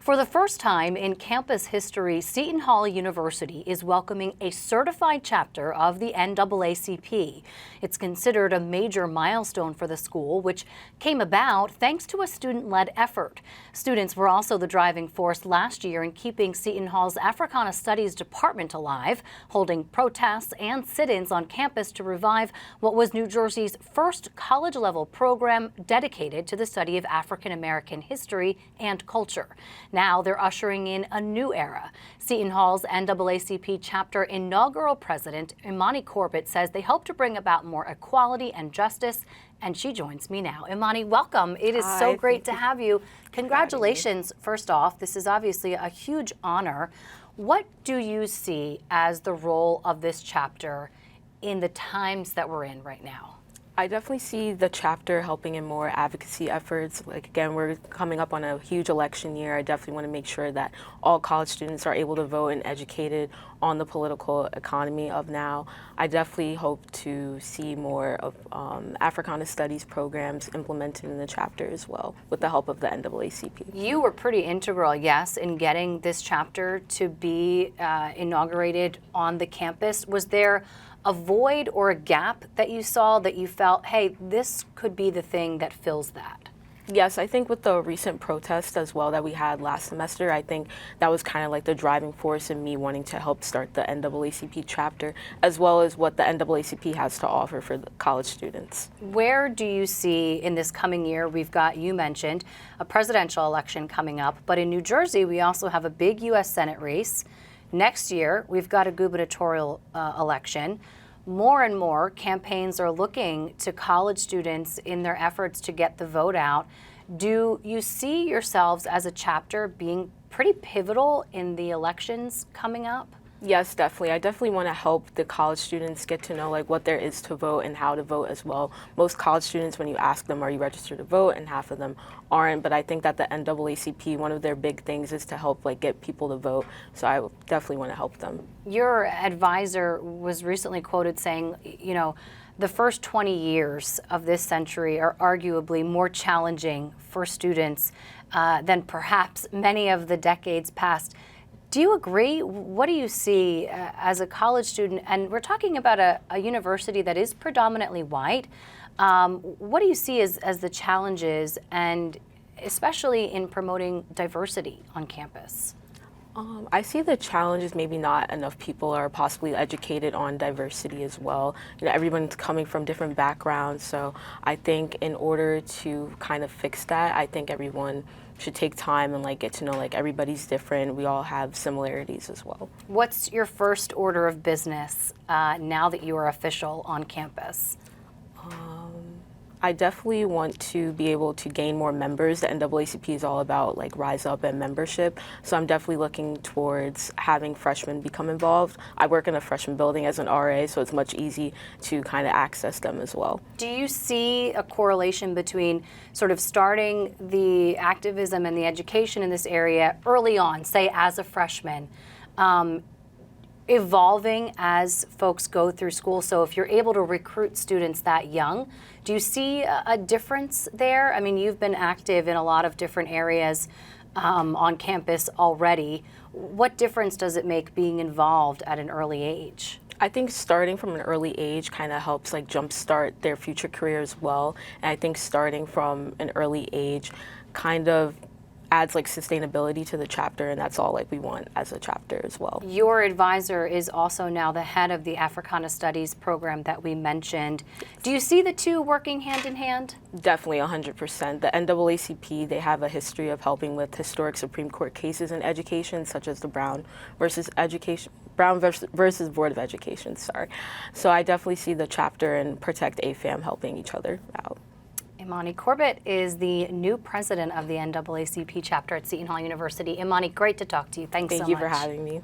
For the first time in campus history, Seton Hall University is welcoming a certified chapter of the NAACP. It's considered a major milestone for the school, which came about thanks to a student-led effort. Students were also the driving force last year in keeping Seton Hall's Africana Studies department alive, holding protests and sit-ins on campus to revive what was New Jersey's first college-level program dedicated to the study of African American history and culture. Now they're ushering in a new era. Seton Hall's NAACP chapter inaugural president, Imani Corbett, says they hope to bring about more equality and justice, and she joins me now. Imani, welcome. It is so great to have you. Congratulations, first off. This is obviously a huge honor. What do you see as the role of this chapter in the times that we're in right now? I definitely see the chapter helping in more advocacy efforts. Like, again, we're coming up on a huge election year. I definitely want to make sure that all college students are able to vote and educated on the political economy of now. I definitely hope to see more of Africana Studies programs implemented in the chapter as well, with the help of the NAACP. You were pretty integral, yes, in getting this chapter to be inaugurated on the campus. Was there a void or a gap that you saw that you felt, hey, this could be the thing that fills that? Yes, I think with the recent protest as well that we had last semester, I think that was kind of like the driving force in me wanting to help start the NAACP chapter, as well as what the NAACP has to offer for the college students. Where do you see in this coming year, we've got, you mentioned, a presidential election coming up, but in New Jersey, we also have a big U.S. Senate race. Next year, we've got a gubernatorial election. More and more campaigns are looking to college students in their efforts to get the vote out. Do you see yourselves as a chapter being pretty pivotal in the elections coming up? Yes, definitely. I definitely want to help the college students get to know like what there is to vote and how to vote as well. Most college students, when you ask them, are you registered to vote? And half of them aren't. But I think that the NAACP, one of their big things is to help like get people to vote. So I definitely want to help them. Your advisor was recently quoted saying, you know, the first 20 years of this century are arguably more challenging for students than perhaps many of the decades past. Do you agree? What do you see as a college student? And we're talking about a university that is predominantly white. What do you see as the challenges, and especially in promoting diversity on campus? I see the challenges, maybe not enough people are possibly educated on diversity as well. You know, everyone's coming from different backgrounds, so I think in order to kind of fix that, I think everyone should take time and like get to know like everybody's different. We all have similarities as well. What's your first order of business now that you are official on campus? I definitely want to be able to gain more members. The NAACP is all about like rise up and membership. So I'm definitely looking towards having freshmen become involved. I work in a freshman building as an RA, so it's much easy to kind of access them as well. Do you see a correlation between sort of starting the activism and the education in this area early on, say as a freshman, evolving as folks go through school? So if you're able to recruit students that young, do you see a difference there? I mean, you've been active in a lot of different areas on campus already. What difference does it make being involved at an early age? I think starting from an early age kind of helps like jumpstart their future career as well. And I think starting from an early age kind of adds like sustainability to the chapter, and that's all like we want as a chapter as well. Your advisor is also now the head of the Africana Studies program that we mentioned. Do you see the two working hand in hand? Definitely 100%. The NAACP, they have a history of helping with historic Supreme Court cases in education, such as the Brown versus Board of Education, sorry. So I definitely see the chapter and Protect AFAM helping each other out. Imani Corbett is the new president of the NAACP chapter at Seton Hall University. Imani, great to talk to you. Thanks so much. Thank you for having me.